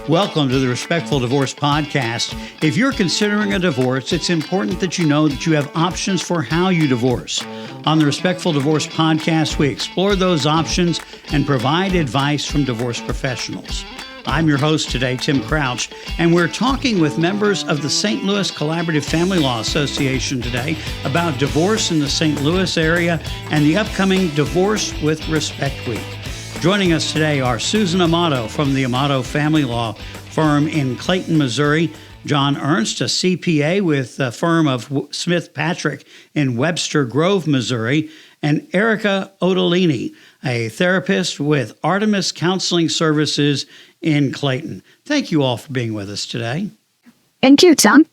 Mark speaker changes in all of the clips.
Speaker 1: Welcome to the Respectful Divorce Podcast. If you're considering a divorce, it's important that you know that you have options for how you divorce. On the Respectful Divorce Podcast, we explore those options and provide advice from divorce professionals. I'm your host today, Tim Crouch, and we're talking with members of the St. Louis Collaborative Family Law Association today about divorce in the St. Louis area and the upcoming Divorce with Respect Week. Joining us today are Susan Amato from the Amato family law firm in Clayton, Missouri, John Ernst, a CPA with the firm of Smith Patrick in Webster Grove, Missouri, and Erika Ottolini, a therapist with Artemis Counseling Services in Clayton. Thank you all for being with us today.
Speaker 2: Thank you, Tom.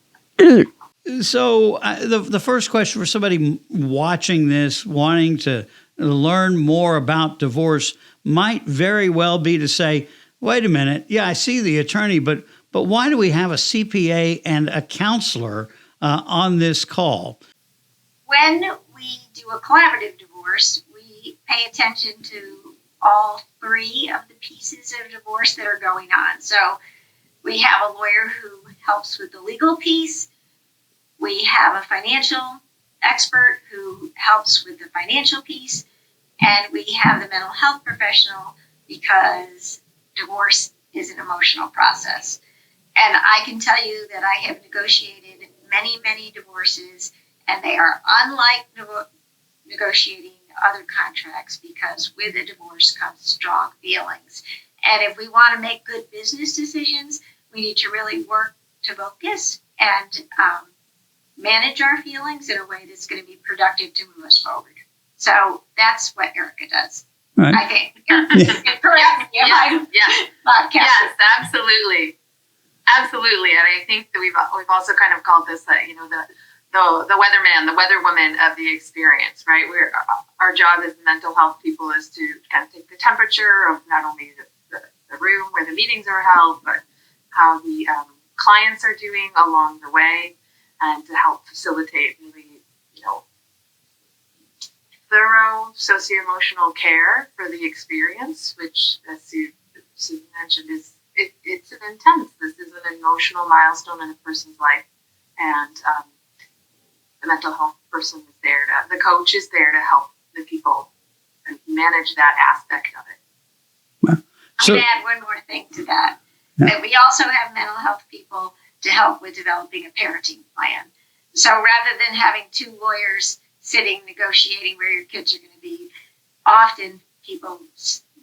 Speaker 1: So the first question for somebody watching this, wanting to learn more about divorce, might very well be to say, wait a minute, yeah, I see the attorney, but why do we have a CPA and a counselor on this call?
Speaker 3: When we do a collaborative divorce, we pay attention to all three of the pieces of divorce that are going on. So we have a lawyer who helps with the legal piece. We have a financial expert who helps with the financial piece. And we have the mental health professional because divorce is an emotional process. And I can tell you that I have negotiated many, many divorces, and they are unlike negotiating other contracts because with a divorce comes strong feelings. And if we want to make good business decisions, we need to really work to focus and manage our feelings in a way that's going to be productive to move us forward. So that's what Erika does.
Speaker 1: Right.
Speaker 3: I think. Correct.
Speaker 4: Yes, absolutely. Absolutely. And I think that we've also kind of called this, the weatherman, the weatherwoman of the experience, right? Our job as mental health people is to kind of take the temperature of not only the room where the meetings are held, but how the clients are doing along the way, and to help facilitate really, thorough socio-emotional care for the experience, which, as Susan mentioned, it's an intense. This is an emotional milestone in a person's life, and the mental health person is there the coach is there to help the people and manage that aspect of it.
Speaker 1: Well,
Speaker 3: I'm going to add one more thing to that.
Speaker 1: Yeah.
Speaker 3: That we also have mental health people to help with developing a parenting plan. So rather than having two lawyers sitting negotiating where your kids are going to be, often people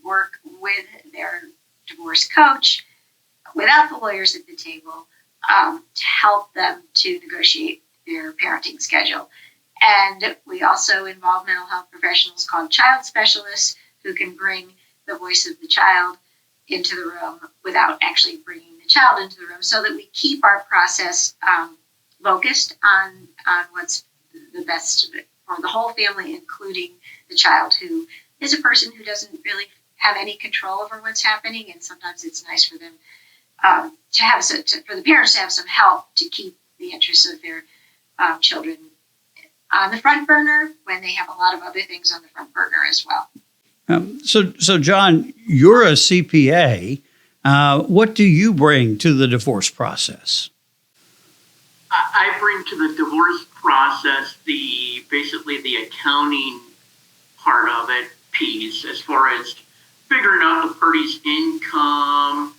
Speaker 3: work with their divorce coach without the lawyers at the table to help them to negotiate their parenting schedule. And we also involve mental health professionals called child specialists who can bring the voice of the child into the room without actually bringing the child into the room, so that we keep our process focused on what's the best for the whole family, including the child, who is a person who doesn't really have any control over what's happening. And sometimes it's nice for them for the parents to have some help to keep the interests of their children on the front burner when they have a lot of other things on the front burner as well.
Speaker 1: So John, you're a CPA. What do you bring to the divorce process?
Speaker 5: I bring to the divorce process basically the accounting part of it piece, as far as figuring out the party's income.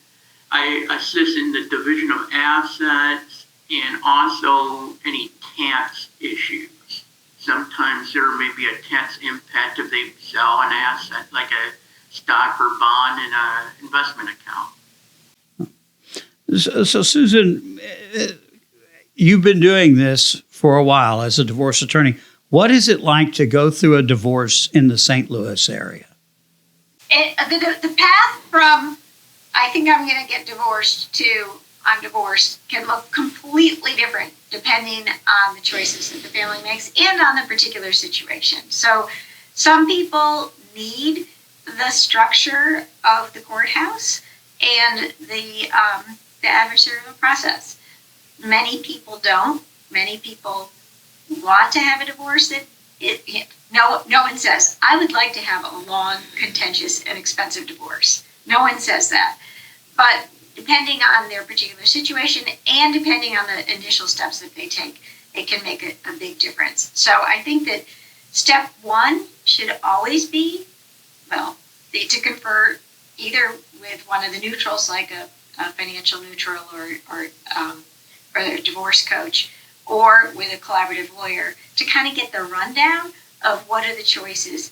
Speaker 5: I assist in the division of assets and also any tax issues. Sometimes there may be a tax impact if they sell an asset like a stock or bond in an investment account.
Speaker 1: So Susan, you've been doing this for a while as a divorce attorney. What is it like to go through a divorce in the St. Louis area?
Speaker 3: The path from I think I'm going to get divorced to I'm divorced can look completely different depending on the choices that the family makes and on the particular situation. So some people need the structure of the courthouse and the adversarial process. Many people don't. Many people want to have a divorce that no one says, I would like to have a long, contentious, and expensive divorce. No one says that. But depending on their particular situation and depending on the initial steps that they take, it can make a big difference. So I think that step one should always be, to confer either with one of the neutrals, like a financial neutral or a divorce coach, or with a collaborative lawyer, to kind of get the rundown of what are the choices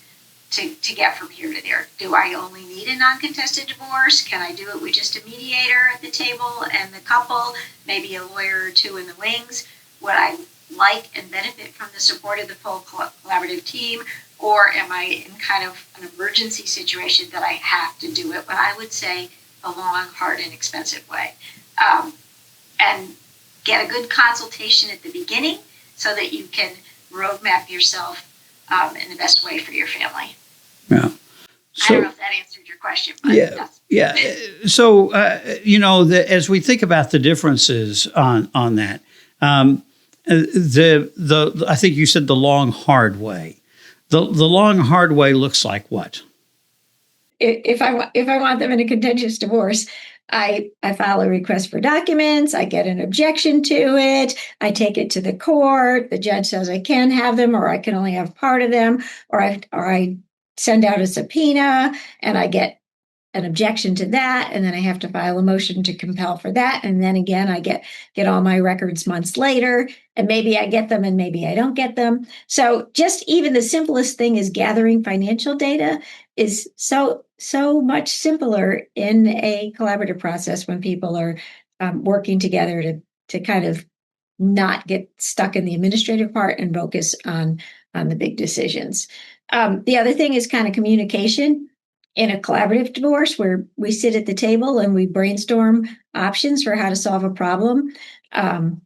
Speaker 3: to get from here to there. Do I only need a non-contested divorce? Can I do it with just a mediator at the table and the couple, maybe a lawyer or two in the wings? Would I like and benefit from the support of the full collaborative team? Or am I in kind of an emergency situation that I have to do it, but I would say the long, hard, and expensive way? And get a good consultation at the beginning so that you can roadmap yourself in the best way for your family.
Speaker 1: Yeah.
Speaker 3: I don't know if that answered your question, but
Speaker 1: yeah. So, as we think about the differences on that, I think you said the long, hard way. The long, hard way looks like what?
Speaker 2: If I want them in a contentious divorce, I file a request for documents. I get an objection to it. I take it to the court. The judge says I can have them, or I can only have part of them, or I send out a subpoena and I get an objection to that, and then I have to file a motion to compel for that, and then again I get all my records months later, and maybe I get them and maybe I don't get them. So just even the simplest thing is gathering financial data is so much simpler in a collaborative process when people are working together to kind of not get stuck in the administrative part and focus on the big decisions. The other thing is kind of communication. In a collaborative divorce, where we sit at the table and we brainstorm options for how to solve a problem. In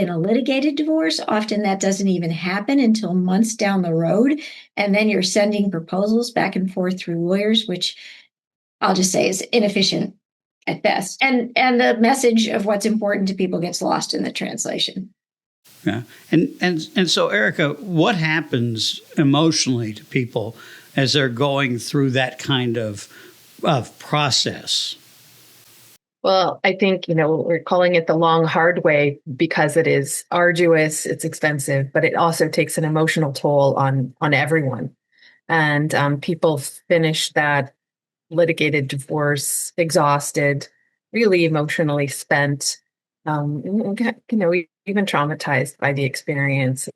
Speaker 2: a litigated divorce, often that doesn't even happen until months down the road. And then you're sending proposals back and forth through lawyers, which I'll just say is inefficient at best. And the message of what's important to people gets lost in the translation.
Speaker 1: Yeah. And so, Erika, what happens emotionally to people as they're going through that kind of process?
Speaker 6: Well, I think, we're calling it the long, hard way because it is arduous, it's expensive, but it also takes an emotional toll on everyone. And people finish that litigated divorce exhausted, really emotionally spent, even traumatized by the experience.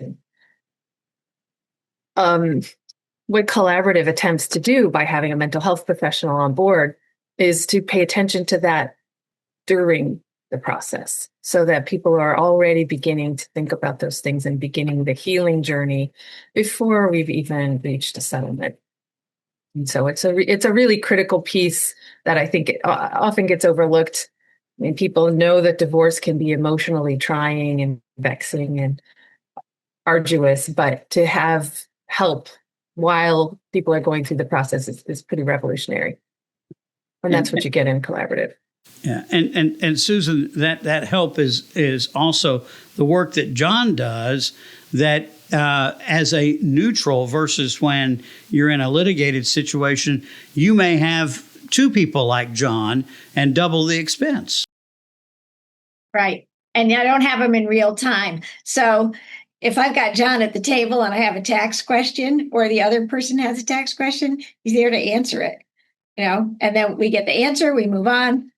Speaker 6: What collaborative attempts to do by having a mental health professional on board is to pay attention to that during the process so that people are already beginning to think about those things and beginning the healing journey before we've even reached a settlement. And so it's a really critical piece that I think often gets overlooked. I mean, people know that divorce can be emotionally trying and vexing and arduous, but to have help while people are going through the process is pretty revolutionary. And that's what you get in collaborative.
Speaker 1: Yeah. And Susan, that help is also the work that John does, that as a neutral versus when you're in a litigated situation, you may have two people like John and double the expense.
Speaker 2: Right. And I don't have them in real time. So if I've got John at the table and I have a tax question, or the other person has a tax question, he's there to answer it, and then we get the answer, we move on.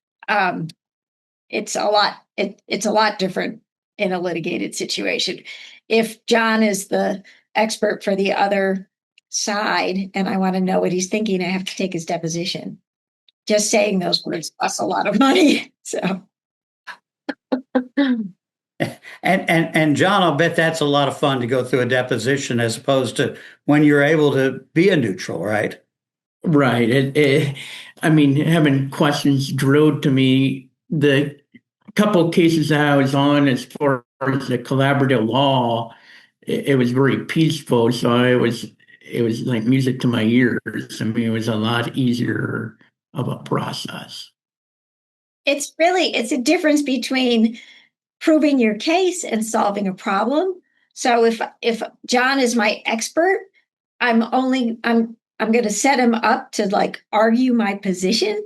Speaker 2: It's a lot different in a litigated situation. If John is the expert for the other side and I want to know what he's thinking, I have to take his deposition. Just saying those words costs a lot of money. So.
Speaker 1: And John, I'll bet that's a lot of fun to go through a deposition as opposed to when you're able to be a neutral, right?
Speaker 5: Right. Having questions drilled to me, the couple of cases that I was on as far as the collaborative law, it was very peaceful. So it was like music to my ears. It was a lot easier of a process.
Speaker 2: It's a difference between proving your case and solving a problem. So if John is my expert, I'm going to set him up to argue my position.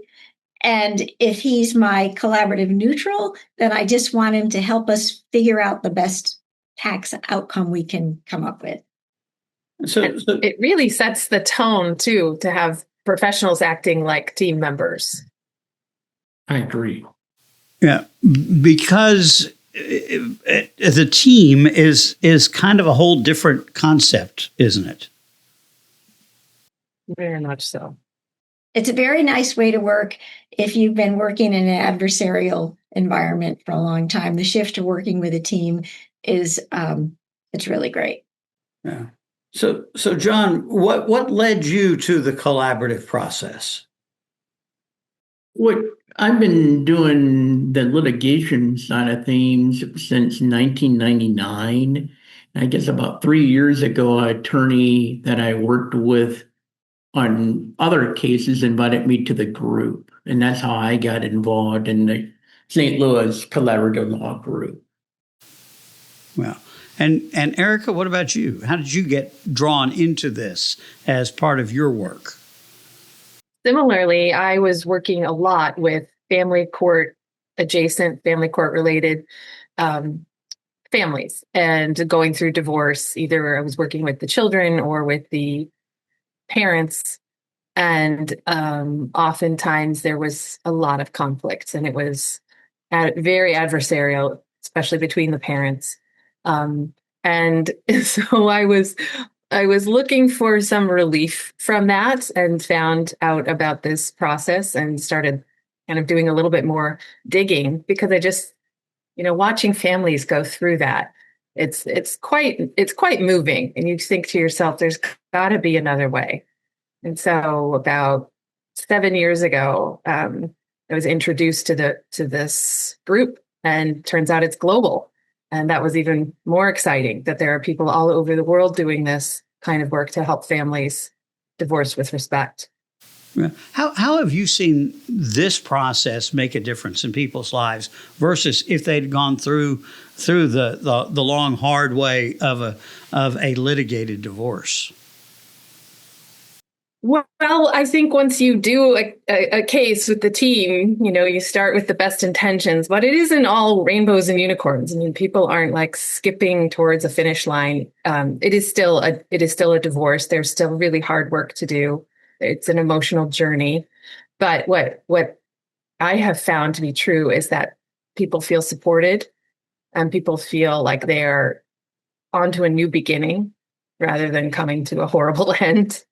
Speaker 2: And if he's my collaborative neutral, then I just want him to help us figure out the best tax outcome we can come up with.
Speaker 1: So
Speaker 6: it really sets the tone too, to have professionals acting like team members.
Speaker 5: I agree.
Speaker 1: yeah, because the team is kind of a whole different concept, isn't it?
Speaker 6: Very much so.
Speaker 2: It's a very nice way to work if you've been working in an adversarial environment for a long time. The shift to working with a team is it's really great.
Speaker 1: Yeah. So John, what led you to the collaborative process?
Speaker 5: What I've been doing the litigation side of things since 1999. I guess about 3 years ago, an attorney that I worked with on other cases invited me to the group. And that's how I got involved in the St. Louis Collaborative Law Group.
Speaker 1: Well, and Erika, what about you? How did you get drawn into this as part of your work?
Speaker 6: Similarly, I was working a lot with family court adjacent, family court related families, and going through divorce. Either I was working with the children or with the parents. And oftentimes there was a lot of conflict, and it was very adversarial, especially between the parents. And so I was looking for some relief from that, and found out about this process and started kind of doing a little bit more digging, because I just, watching families go through that, it's quite moving. And you think to yourself, there's got to be another way. And so about 7 years ago, I was introduced to this group, and turns out it's global. And that was even more exciting, that there are people all over the world doing this kind of work to help families divorce with respect.
Speaker 1: How have you seen this process make a difference in people's lives versus if they'd gone through the long, hard way of a litigated divorce?
Speaker 6: Well, I think once you do a case with the team, you start with the best intentions, but it isn't all rainbows and unicorns. I mean, people aren't like skipping towards a finish line. It is still a divorce. There's still really hard work to do. It's an emotional journey. But what I have found to be true is that people feel supported, and people feel like they're onto a new beginning rather than coming to a horrible end.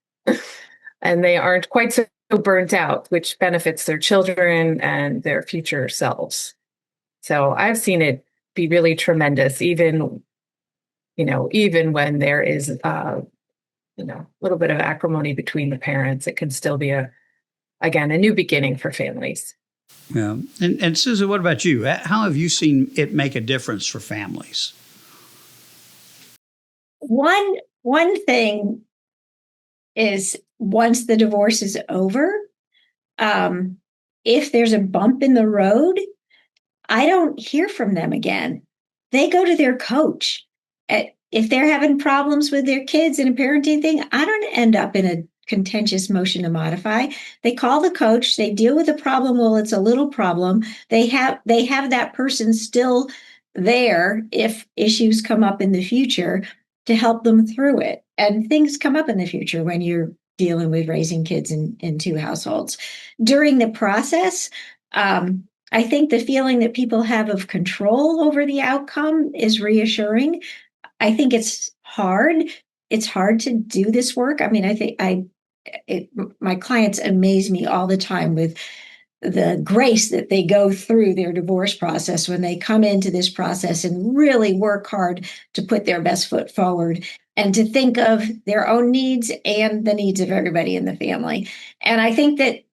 Speaker 6: And they aren't quite so burnt out, which benefits their children and their future selves. So I've seen it be really tremendous, even when there is, a little bit of acrimony between the parents. It can still be a new beginning for families.
Speaker 1: Yeah. And Susan, what about you? How have you seen it make a difference for families?
Speaker 2: One thing is, once the divorce is over, if there's a bump in the road, I don't hear from them again. They go to their coach. If they're having problems with their kids in a parenting thing, I don't end up in a contentious motion to modify. They call the coach, they deal with the problem. Well, it's a little problem. They have that person still there if issues come up in the future to help them through it. And things come up in the future when you're dealing with raising kids in two households. During the process, I think the feeling that people have of control over the outcome is reassuring. I think it's hard. It's hard to do this work. I mean, I think my clients amaze me all the time with the grace that they go through their divorce process when they come into this process and really work hard to put their best foot forward and to think of their own needs and the needs of everybody in the family. And I think that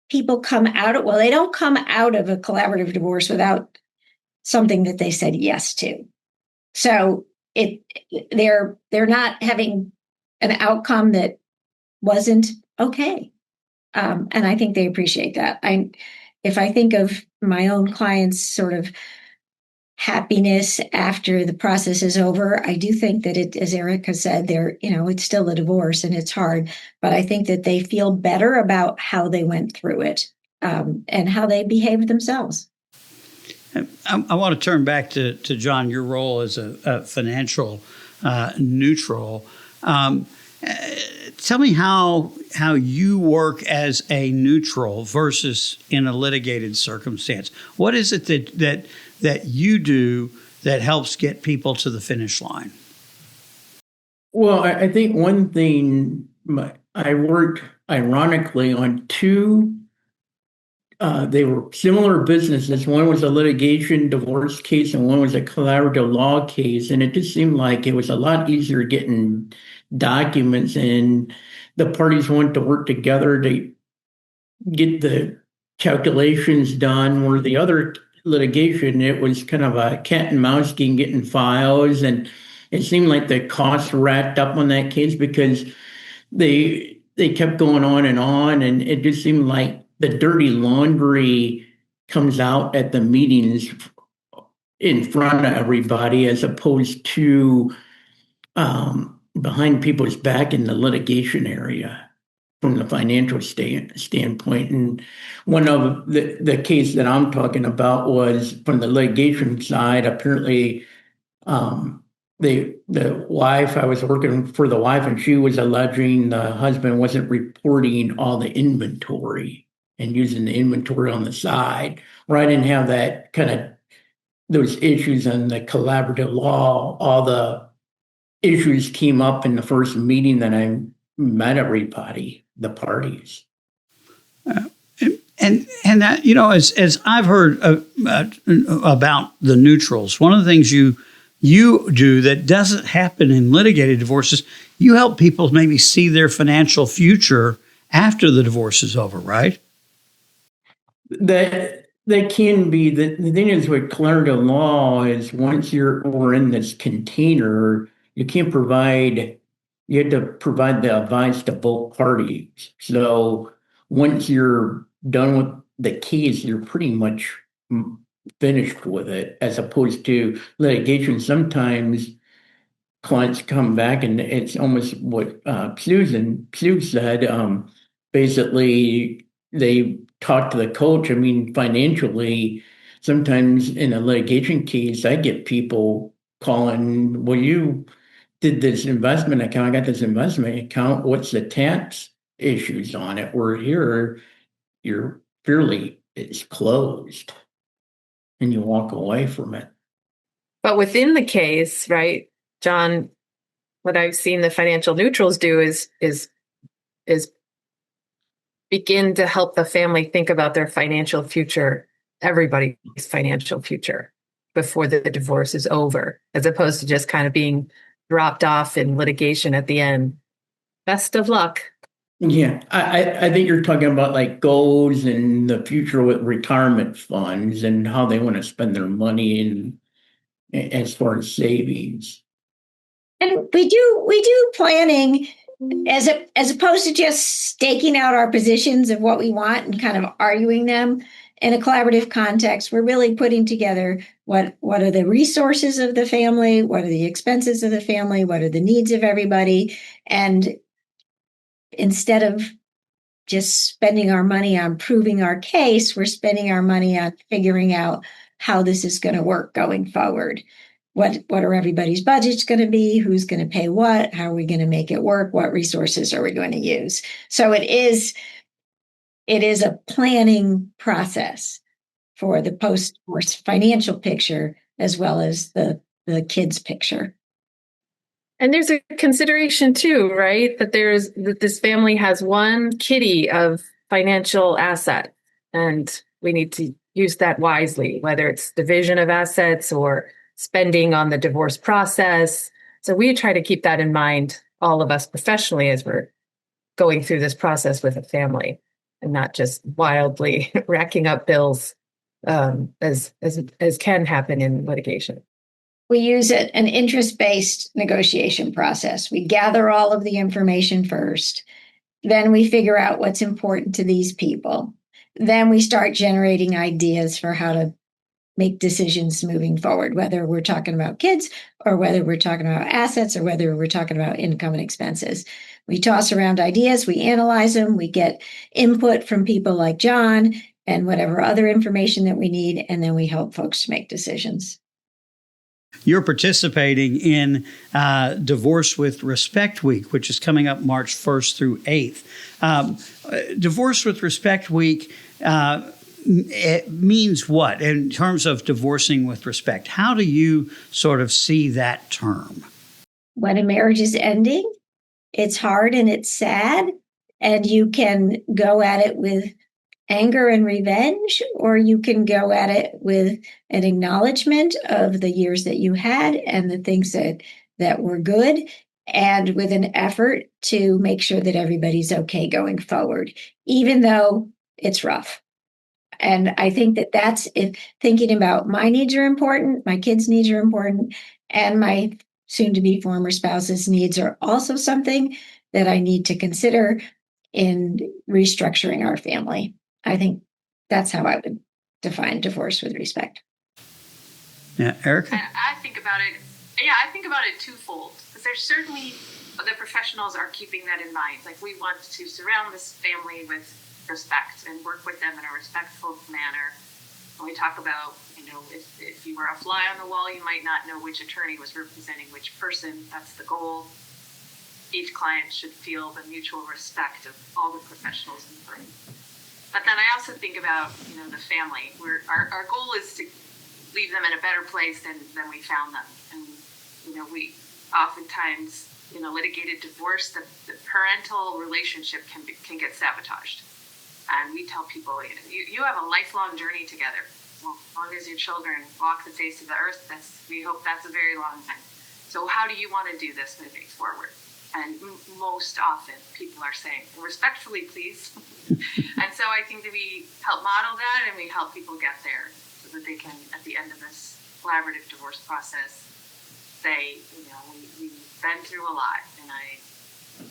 Speaker 2: people they don't come out of a collaborative divorce without something that they said yes to. So they're not having an outcome that wasn't okay. And I think they appreciate that. If I think of my own clients' sort of happiness after the process is over, I do think that as Erika said, it's still a divorce and it's hard, but I think that they feel better about how they went through it. and how they behave themselves.
Speaker 1: I want to turn back to John, your role as a financial neutral. Tell me how you work as a neutral versus in a litigated circumstance. What is it that you do that helps get people to the finish line?
Speaker 5: Well, I think one thing, I worked ironically on two. They were similar businesses. One was a litigation divorce case and one was a collaborative law case. And it just seemed like it was a lot easier getting documents, and the parties wanted to work together to get the calculations done. Where the other litigation, it was kind of a cat and mouse game, getting files. And it seemed like the costs racked up on that case because they kept going on. And it just seemed like the dirty laundry comes out at the meetings in front of everybody, as opposed to behind people's back in the litigation area from the financial standpoint. And one of the case that I'm talking about was from the litigation side. Apparently, the wife, I was working for the wife, and she was alleging the husband wasn't reporting all the inventory and using the inventory on the side, where I didn't have that kind of those issues in the collaborative law. All the issues came up in the first meeting that I met everybody, the parties.
Speaker 1: And that, as I've heard about the neutrals, one of the things you do that doesn't happen in litigated divorces, you help people maybe see their financial future after the divorce is over, right?
Speaker 5: That can be. The thing is with collaborative law is once we're in this container, you have to provide the advice to both parties. So once you're done with the case, you're pretty much finished with it, as opposed to litigation. Sometimes clients come back and it's almost what Sue said. Basically, they talk to the coach. I mean, financially, sometimes in a litigation case, I get people calling, well, you did this investment account. I got this investment account. What's the tax issues on it? Where here, it's closed and you walk away from it.
Speaker 6: But within the case, right, John, what I've seen the financial neutrals do is begin to help the family think about their financial future, everybody's financial future, before the divorce is over, as opposed to just kind of being dropped off in litigation at the end. Best of luck.
Speaker 5: Yeah, I think you're talking about like goals and the future with retirement funds and how they want to spend their money and as far as savings.
Speaker 2: And we do planning as opposed to just staking out our positions of what we want and kind of arguing them in a collaborative context. We're really putting together what are the resources of the family, what are the expenses of the family, what are the needs of everybody, and instead of just spending our money on proving our case, we're spending our money on figuring out how this is going to work going forward. What are everybody's budgets going to be? Who's going to pay what? How are we going to make it work? What resources are we going to use? So it is a planning process for the post-divorce financial picture as well as the kids' picture.
Speaker 6: And there's a consideration too, right? That this family has one kitty of financial asset, and we need to use that wisely, whether it's division of assets or spending on the divorce process. So we try to keep that in mind, all of us professionally, as we're going through this process with a family, and not just wildly racking up bills as can happen in litigation.
Speaker 2: We use an interest-based negotiation process. We gather all of the information first. Then we figure out what's important to these people. Then we start generating ideas for how to make decisions moving forward, whether we're talking about kids or whether we're talking about assets or whether we're talking about income and expenses. We toss around ideas, we analyze them, we get input from people like John, and whatever other information that we need, and then we help folks to make decisions.
Speaker 1: You're participating in Divorce with Respect Week, which is coming up March 1st through 8th. Divorce with Respect Week, it means what in terms of divorcing with respect? How do you sort of see that term?
Speaker 2: When a marriage is ending, it's hard and it's sad, and you can go at it with anger and revenge, or you can go at it with an acknowledgement of the years that you had and the things that were good, and with an effort to make sure that everybody's okay going forward, even though it's rough. And I think that's if thinking about my needs are important, my kids' needs are important, and my soon-to-be former spouse's needs are also something that I need to consider in restructuring our family. I think that's how I would define divorce with respect.
Speaker 1: Yeah, Erika?
Speaker 4: I think about it. Yeah, I think about it twofold, because there's certainly the professionals are keeping that in mind. Like, we want to surround this family with respect and work with them in a respectful manner. When we talk about, if you were a fly on the wall, you might not know which attorney was representing which person. That's the goal. Each client should feel the mutual respect of all the professionals in the room. But then I also think about, the family. Our goal is to leave them in a better place than we found them. And, we oftentimes, litigated divorce, the parental relationship can get sabotaged. And we tell people, you have a lifelong journey together. As long as your children walk the face of the earth, we hope that's a very long time. So how do you want to do this moving forward? And most often people are saying, respectfully, please. And so I think that we help model that, and we help people get there so that they can, at the end of this collaborative divorce process, say, we've been through a lot, and I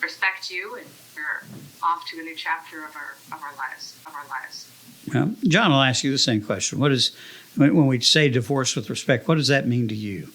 Speaker 4: respect you, and we're off to a new chapter of our lives.
Speaker 1: Well, John, I'll ask you the same question. When we say divorce with respect, what does that mean to you?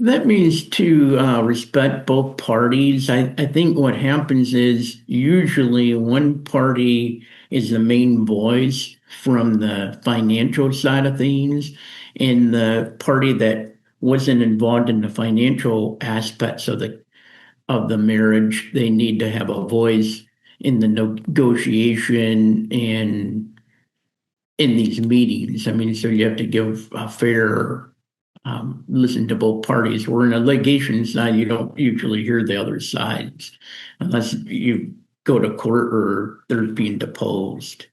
Speaker 5: That means to respect both parties. I think what happens is usually one party is the main voice from the financial side of things, and the party that wasn't involved in the financial aspects of the marriage, they need to have a voice in the negotiation and in these meetings. So you have to give a fair listen to both parties. Where in a litigation side, you don't usually hear the other sides unless you go to court or they're being deposed.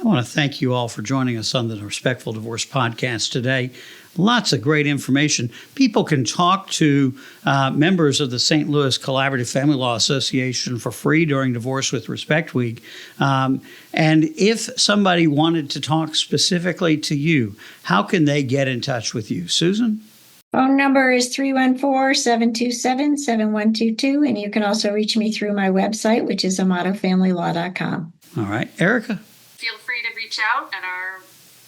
Speaker 1: I want to thank you all for joining us on the Respectful Divorce podcast today. Lots of great information. People can talk to members of the St. Louis Collaborative Family Law Association for free during Divorce with Respect Week. And if somebody wanted to talk specifically to you, how can they get in touch with you? Susan?
Speaker 2: Phone number is 314-727-7122. And you can also reach me through my website, which is amatofamilylaw.com.
Speaker 1: All right. Erika?
Speaker 4: Feel free to reach out at our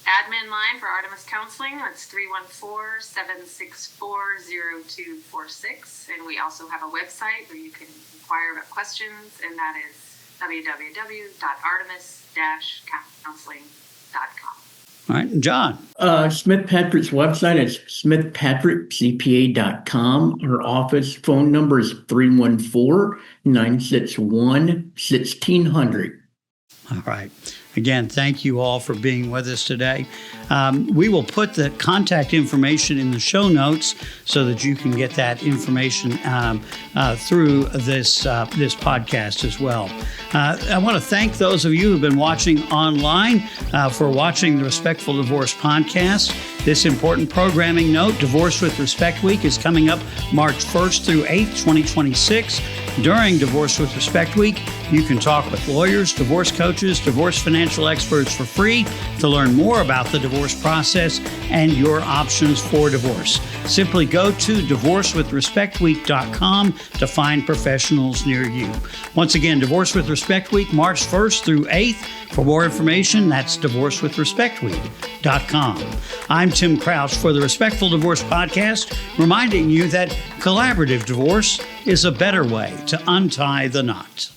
Speaker 4: admin line for Artemis Counseling. That's 314-764-0246. And we also have a website where you can inquire about questions, and that is www.artemis-counseling.com.
Speaker 1: All right. John?
Speaker 5: Smith Patrick's website is smithpatrickcpa.com. Our office phone number is 314-961-1600.
Speaker 1: All right. Again, thank you all for being with us today. We will put the contact information in the show notes so that you can get that information through this podcast as well. I want to thank those of you who've been watching online for watching the Respectful Divorce podcast. This important programming note, Divorce with Respect Week, is coming up March 1st through 8th, 2026. During Divorce with Respect Week, you can talk with lawyers, divorce coaches, divorce financial experts for free to learn more about the divorce process and your options for divorce. Simply go to divorcewithrespectweek.com to find professionals near you. Once again, Divorce with Respect Week, March 1st through 8th. For more information, that's divorcewithrespectweek.com. I'm Tim Crouch for the Respectful Divorce podcast, reminding you that collaborative divorce is a better way to untie the knot.